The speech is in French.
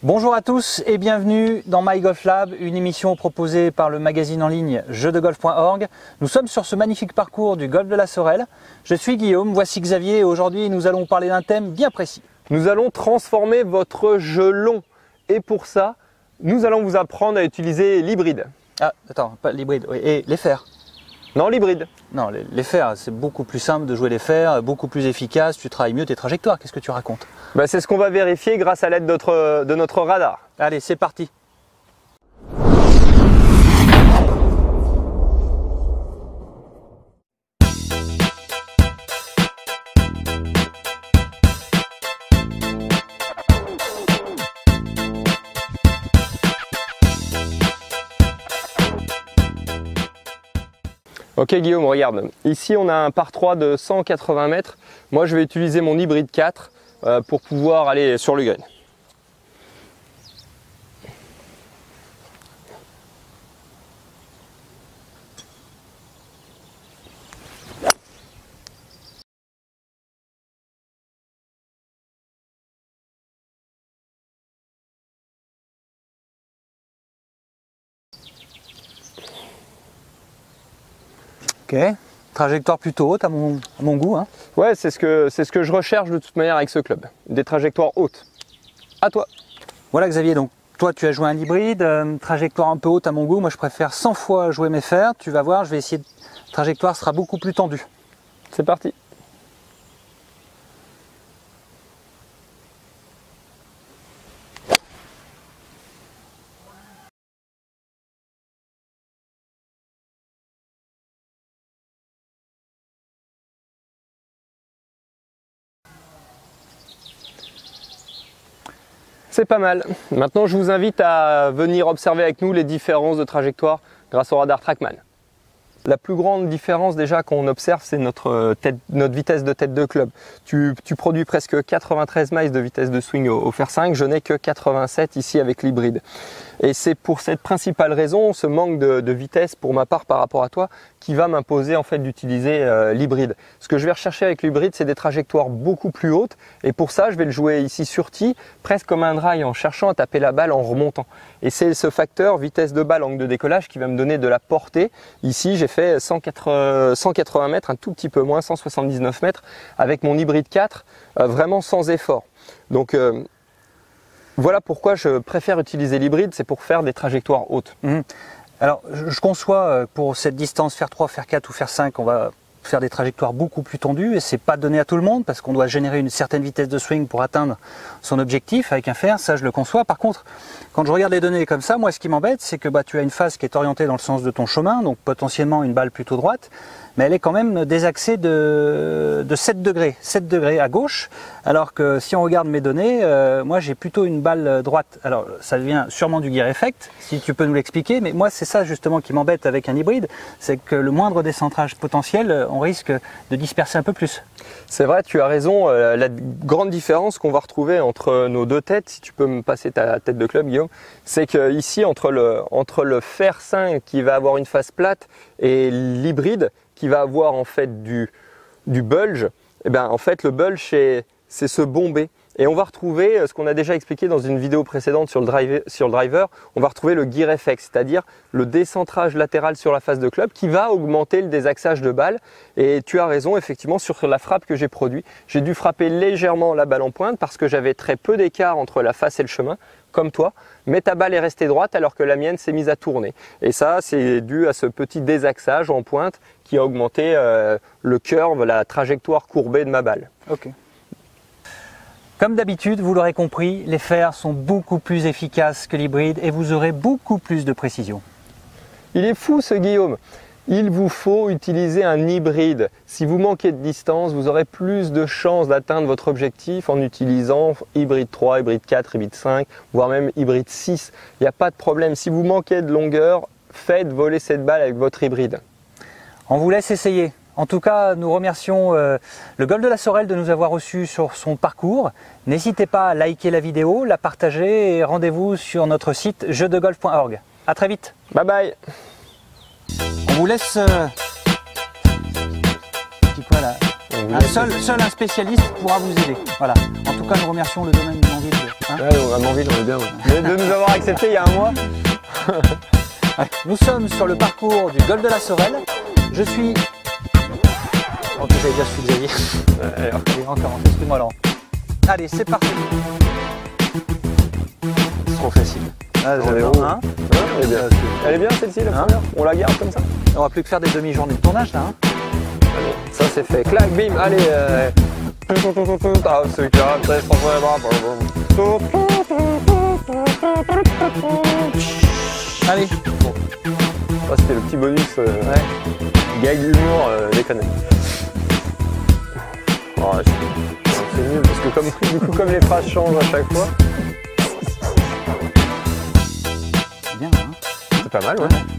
Bonjour à tous et bienvenue dans My Golf Lab, une émission proposée par le magazine en ligne jeudegolf.org. Nous sommes sur ce magnifique parcours du golfe de la Sorel. Je suis Guillaume, voici Xavier et aujourd'hui nous allons parler d'un thème bien précis. Nous allons transformer votre jeu long et pour ça, nous allons vous apprendre à utiliser l'hybride. Ah, attends, pas l'hybride, oui, et les fers. Non, l'hybride. Non, les fers, c'est beaucoup plus simple de jouer les fers, beaucoup plus efficace, tu travailles mieux tes trajectoires, qu'est-ce que tu racontes? C'est ce qu'on va vérifier grâce à l'aide de notre radar. Allez, c'est parti. Ok Guillaume, regarde, ici on a un par 3 de 180 mètres. Moi je vais utiliser mon hybride 4 pour pouvoir aller sur le green. Ok, trajectoire plutôt haute à mon goût. Hein. Ouais, c'est ce que je recherche de toute manière avec ce club, des trajectoires hautes. À toi. Voilà Xavier, donc toi tu as joué un hybride, trajectoire un peu haute à mon goût, moi je préfère 100 fois jouer mes fers, tu vas voir, je vais essayer, trajectoire sera beaucoup plus tendue. C'est parti. C'est pas mal. Maintenant, je vous invite à venir observer avec nous les différences de trajectoire grâce au radar TrackMan. La plus grande différence déjà qu'on observe, c'est notre vitesse de tête de club. Tu produis presque 93 miles de vitesse de swing au fer 5, je n'ai que 87 ici avec l'hybride. Et c'est pour cette principale raison, ce manque de vitesse pour ma part par rapport à toi, qui va m'imposer en fait d'utiliser l'hybride. Ce que je vais rechercher avec l'hybride, c'est des trajectoires beaucoup plus hautes. Et pour ça, je vais le jouer ici sur tee, presque comme un drive, en cherchant à taper la balle en remontant. Et c'est ce facteur vitesse de balle, angle de décollage, qui va me donner de la portée. Ici, j'ai fait 180 mètres, un tout petit peu moins, 179 mètres, avec mon hybride 4, vraiment sans effort. Donc voilà pourquoi je préfère utiliser l'hybride, c'est pour faire des trajectoires hautes. Alors je conçois pour cette distance fer 3, fer 4 ou fer 5, on va faire des trajectoires beaucoup plus tendues et c'est pas donné à tout le monde parce qu'on doit générer une certaine vitesse de swing pour atteindre son objectif avec un fer, ça je le conçois. Par contre, quand je regarde les données comme ça, moi ce qui m'embête c'est que tu as une face qui est orientée dans le sens de ton chemin, donc potentiellement une balle plutôt droite, mais elle est quand même désaxée de 7 degrés à gauche, alors que si on regarde mes données, moi j'ai plutôt une balle droite. Alors ça vient sûrement du gear effect, si tu peux nous l'expliquer, mais moi c'est ça justement qui m'embête avec un hybride, c'est que le moindre décentrage potentiel, on risque de disperser un peu plus. C'est vrai, tu as raison, la grande différence qu'on va retrouver entre nos deux têtes, si tu peux me passer ta tête de club Guillaume, c'est qu'ici entre le fer 5 qui va avoir une face plate et l'hybride qui va avoir en fait du bulge, et bien en fait le bulge c'est ce bombé. Et on va retrouver ce qu'on a déjà expliqué dans une vidéo précédente sur le driver, on va retrouver le gear effect, c'est-à-dire le décentrage latéral sur la face de club qui va augmenter le désaxage de balle. Et tu as raison, effectivement, sur la frappe que j'ai produite, j'ai dû frapper légèrement la balle en pointe parce que j'avais très peu d'écart entre la face et le chemin, comme toi, mais ta balle est restée droite alors que la mienne s'est mise à tourner. Et ça, c'est dû à ce petit désaxage en pointe qui a augmenté le curve, la trajectoire courbée de ma balle. Ok. Comme d'habitude, vous l'aurez compris, les fers sont beaucoup plus efficaces que l'hybride et vous aurez beaucoup plus de précision. Il est fou ce Guillaume. Il vous faut utiliser un hybride. Si vous manquez de distance, vous aurez plus de chances d'atteindre votre objectif en utilisant hybride 3, hybride 4, hybride 5, voire même hybride 6. Il n'y a pas de problème. Si vous manquez de longueur, faites voler cette balle avec votre hybride. On vous laisse essayer. En tout cas, nous remercions le golfe de la Sorel de nous avoir reçus sur son parcours. N'hésitez pas à liker la vidéo, la partager et rendez-vous sur notre site jeudegolf.org. À très vite. Bye bye. On vous laisse quoi là. Seul un spécialiste pourra vous aider. Voilà. En tout cas, quand même remercions le domaine de Manville. Hein, Ouais, à Manville, on est bien. Ouais. De nous avoir accepté il y a un mois. nous sommes sur le parcours du golfe de la Sorelle. Je suis... Oh, que j'allais dire, je suis Xavier. Ouais, alors. Allez, encore, excuse-moi Laurent. Allez, c'est parti. C'est trop facile. Ah, On est où hein. Ouais, elle est bien. Elle est bien celle-ci, la Hein première. On la garde comme ça. On va plus que faire des demi-journées de tournage là. Hein. Allez, ça c'est fait. Clac, bim, allez. Ah, ce cas, très Allez. Bon. Ça c'était le petit bonus. Gag humour, déconne. Oh, c'est nul parce que du coup, comme les phrases changent à chaque fois. Bien, hein. C'est pas mal, ouais.